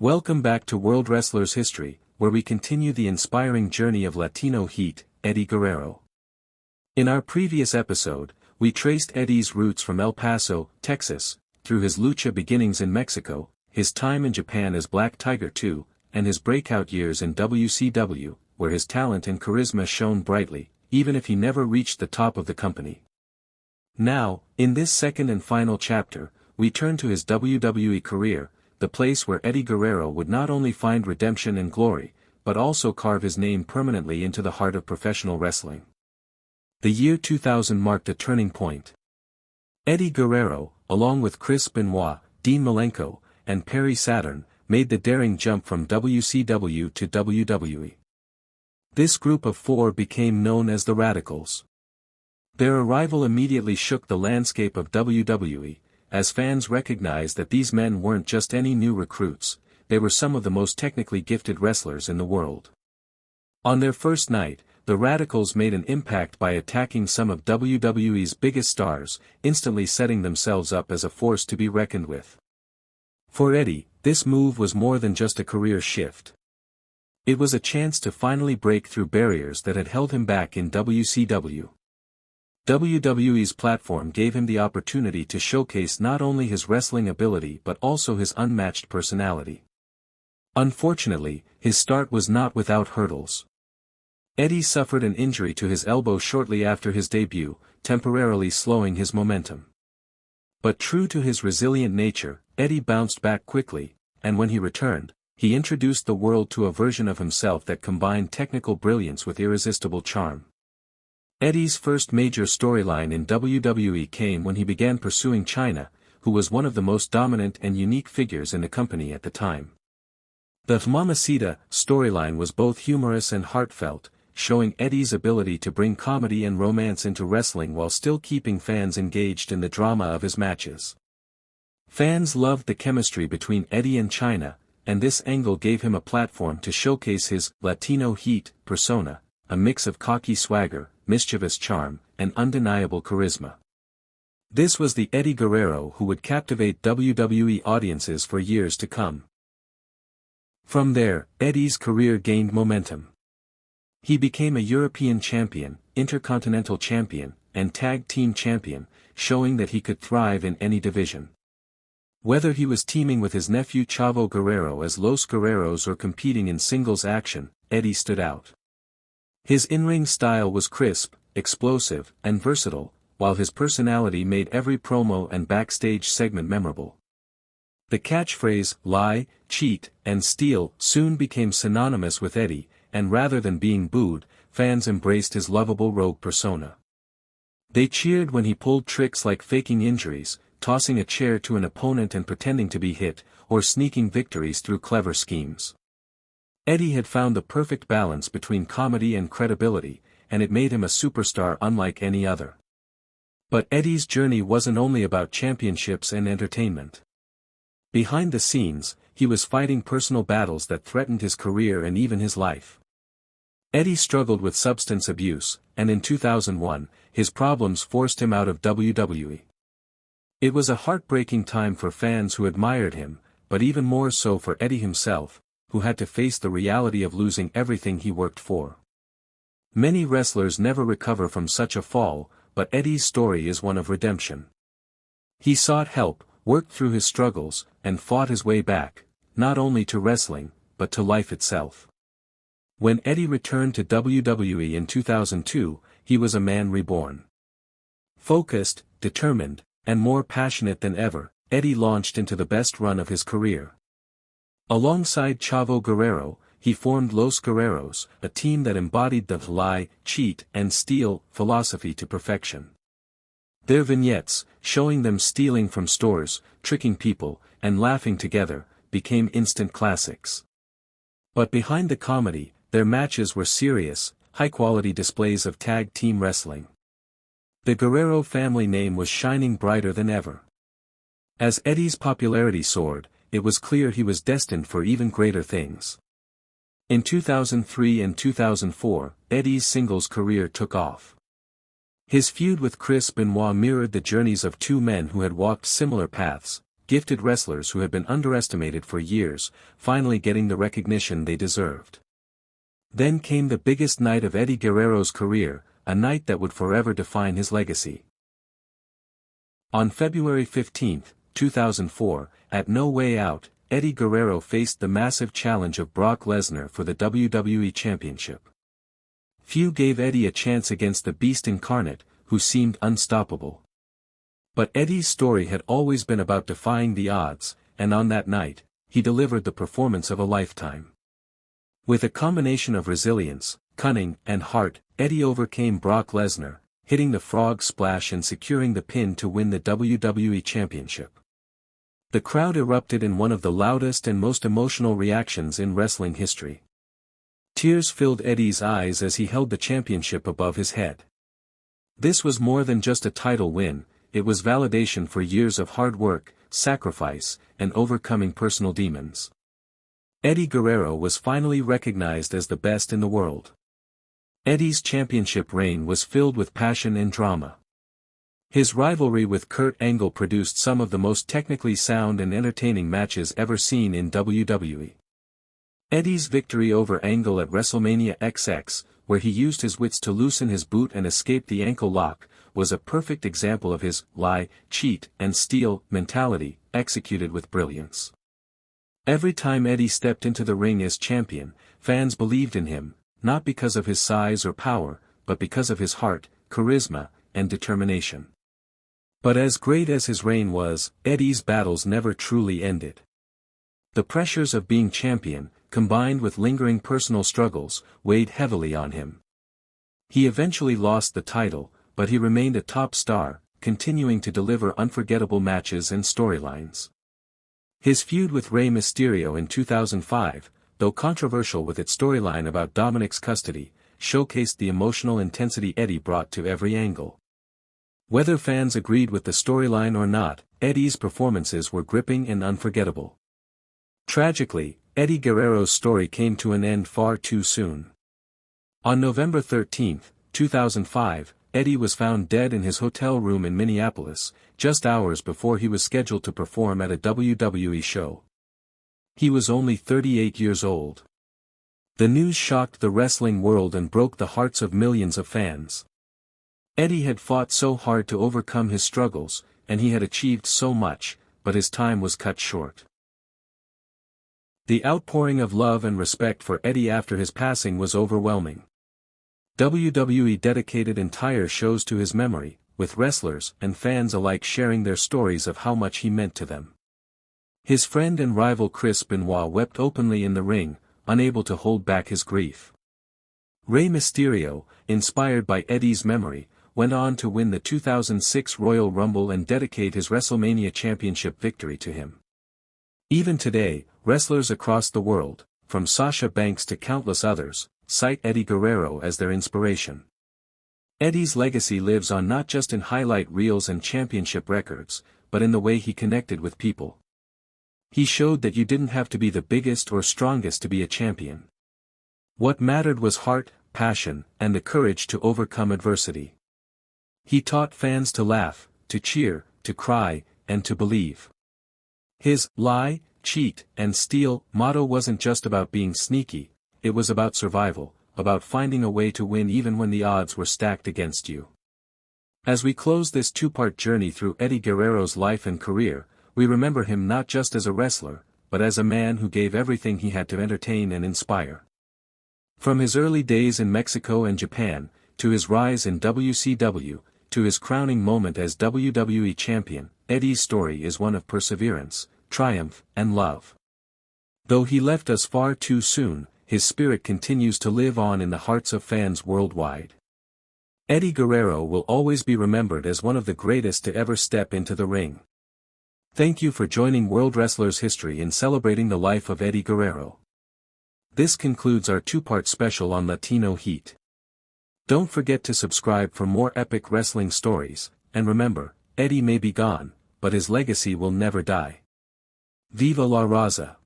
Welcome back to World Wrestlers History, where we continue the inspiring journey of Latino Heat, Eddie Guerrero. In our previous episode, we traced Eddie's roots from El Paso, Texas, through his lucha beginnings in Mexico, his time in Japan as Black Tiger II, and his breakout years in WCW, where his talent and charisma shone brightly, even if he never reached the top of the company. Now, in this second and final chapter, we turn to his WWE career, the place where Eddie Guerrero would not only find redemption and glory, but also carve his name permanently into the heart of professional wrestling. The year 2000 marked a turning point. Eddie Guerrero, along with Chris Benoit, Dean Malenko, and Perry Saturn, made the daring jump from WCW to WWE. This group of four became known as the Radicals. Their arrival immediately shook the landscape of WWE, as fans recognized that these men weren't just any new recruits, they were some of the most technically gifted wrestlers in the world. On their first night, the Radicals made an impact by attacking some of WWE's biggest stars, instantly setting themselves up as a force to be reckoned with. For Eddie, this move was more than just a career shift. It was a chance to finally break through barriers that had held him back in WCW. WWE's platform gave him the opportunity to showcase not only his wrestling ability but also his unmatched personality. Unfortunately, his start was not without hurdles. Eddie suffered an injury to his elbow shortly after his debut, temporarily slowing his momentum. But true to his resilient nature, Eddie bounced back quickly, and when he returned, he introduced the world to a version of himself that combined technical brilliance with irresistible charm. Eddie's first major storyline in WWE came when he began pursuing Chyna, who was one of the most dominant and unique figures in the company at the time. The Mamacita storyline was both humorous and heartfelt, showing Eddie's ability to bring comedy and romance into wrestling while still keeping fans engaged in the drama of his matches. Fans loved the chemistry between Eddie and Chyna, and this angle gave him a platform to showcase his Latino Heat persona, a mix of cocky swagger, mischievous charm, and undeniable charisma. This was the Eddie Guerrero who would captivate WWE audiences for years to come. From there, Eddie's career gained momentum. He became a European champion, Intercontinental champion, and Tag Team champion, showing that he could thrive in any division. Whether he was teaming with his nephew Chavo Guerrero as Los Guerreros or competing in singles action, Eddie stood out. His in-ring style was crisp, explosive, and versatile, while his personality made every promo and backstage segment memorable. The catchphrase, lie, cheat, and steal soon became synonymous with Eddie, and rather than being booed, fans embraced his lovable rogue persona. They cheered when he pulled tricks like faking injuries, tossing a chair to an opponent and pretending to be hit, or sneaking victories through clever schemes. Eddie had found the perfect balance between comedy and credibility, and it made him a superstar unlike any other. But Eddie's journey wasn't only about championships and entertainment. Behind the scenes, he was fighting personal battles that threatened his career and even his life. Eddie struggled with substance abuse, and in 2001, his problems forced him out of WWE. It was a heartbreaking time for fans who admired him, but even more so for Eddie himself, who had to face the reality of losing everything he worked for. Many wrestlers never recover from such a fall, but Eddie's story is one of redemption. He sought help, worked through his struggles, and fought his way back, not only to wrestling, but to life itself. When Eddie returned to WWE in 2002, he was a man reborn. Focused, determined, and more passionate than ever, Eddie launched into the best run of his career. Alongside Chavo Guerrero, he formed Los Guerreros, a team that embodied the lie, cheat, and steal philosophy to perfection. Their vignettes, showing them stealing from stores, tricking people, and laughing together, became instant classics. But behind the comedy, their matches were serious, high-quality displays of tag team wrestling. The Guerrero family name was shining brighter than ever. As Eddie's popularity soared, it was clear he was destined for even greater things. In 2003 and 2004, Eddie's singles career took off. His feud with Chris Benoit mirrored the journeys of two men who had walked similar paths, gifted wrestlers who had been underestimated for years, finally getting the recognition they deserved. Then came the biggest night of Eddie Guerrero's career, a night that would forever define his legacy. On February 15, 2004, at No Way Out, Eddie Guerrero faced the massive challenge of Brock Lesnar for the WWE Championship. Few gave Eddie a chance against the Beast incarnate, who seemed unstoppable. But Eddie's story had always been about defying the odds, and on that night, he delivered the performance of a lifetime. With a combination of resilience, cunning, and heart, Eddie overcame Brock Lesnar, hitting the frog splash and securing the pin to win the WWE Championship. The crowd erupted in one of the loudest and most emotional reactions in wrestling history. Tears filled Eddie's eyes as he held the championship above his head. This was more than just a title win, it was validation for years of hard work, sacrifice, and overcoming personal demons. Eddie Guerrero was finally recognized as the best in the world. Eddie's championship reign was filled with passion and drama. His rivalry with Kurt Angle produced some of the most technically sound and entertaining matches ever seen in WWE. Eddie's victory over Angle at WrestleMania XX, where he used his wits to loosen his boot and escape the ankle lock, was a perfect example of his lie, cheat, and steal mentality, executed with brilliance. Every time Eddie stepped into the ring as champion, fans believed in him, not because of his size or power, but because of his heart, charisma, and determination. But as great as his reign was, Eddie's battles never truly ended. The pressures of being champion, combined with lingering personal struggles, weighed heavily on him. He eventually lost the title, but he remained a top star, continuing to deliver unforgettable matches and storylines. His feud with Rey Mysterio in 2005, though controversial with its storyline about Dominic's custody, showcased the emotional intensity Eddie brought to every angle. Whether fans agreed with the storyline or not, Eddie's performances were gripping and unforgettable. Tragically, Eddie Guerrero's story came to an end far too soon. On November 13, 2005, Eddie was found dead in his hotel room in Minneapolis, just hours before he was scheduled to perform at a WWE show. He was only 38 years old. The news shocked the wrestling world and broke the hearts of millions of fans. Eddie had fought so hard to overcome his struggles, and he had achieved so much, but his time was cut short. The outpouring of love and respect for Eddie after his passing was overwhelming. WWE dedicated entire shows to his memory, with wrestlers and fans alike sharing their stories of how much he meant to them. His friend and rival Chris Benoit wept openly in the ring, unable to hold back his grief. Rey Mysterio, inspired by Eddie's memory, went on to win the 2006 Royal Rumble and dedicate his WrestleMania Championship victory to him. Even today, wrestlers across the world, from Sasha Banks to countless others, cite Eddie Guerrero as their inspiration. Eddie's legacy lives on not just in highlight reels and championship records, but in the way he connected with people. He showed that you didn't have to be the biggest or strongest to be a champion. What mattered was heart, passion, and the courage to overcome adversity. He taught fans to laugh, to cheer, to cry, and to believe. His lie, cheat, and steal motto wasn't just about being sneaky, it was about survival, about finding a way to win even when the odds were stacked against you. As we close this two-part journey through Eddie Guerrero's life and career, we remember him not just as a wrestler, but as a man who gave everything he had to entertain and inspire. From his early days in Mexico and Japan, to his rise in WCW, to his crowning moment as WWE Champion, Eddie's story is one of perseverance, triumph, and love. Though he left us far too soon, his spirit continues to live on in the hearts of fans worldwide. Eddie Guerrero will always be remembered as one of the greatest to ever step into the ring. Thank you for joining World Wrestlers History in celebrating the life of Eddie Guerrero. This concludes our two-part special on Latino Heat. Don't forget to subscribe for more epic wrestling stories, and remember, Eddie may be gone, but his legacy will never die. Viva la Raza!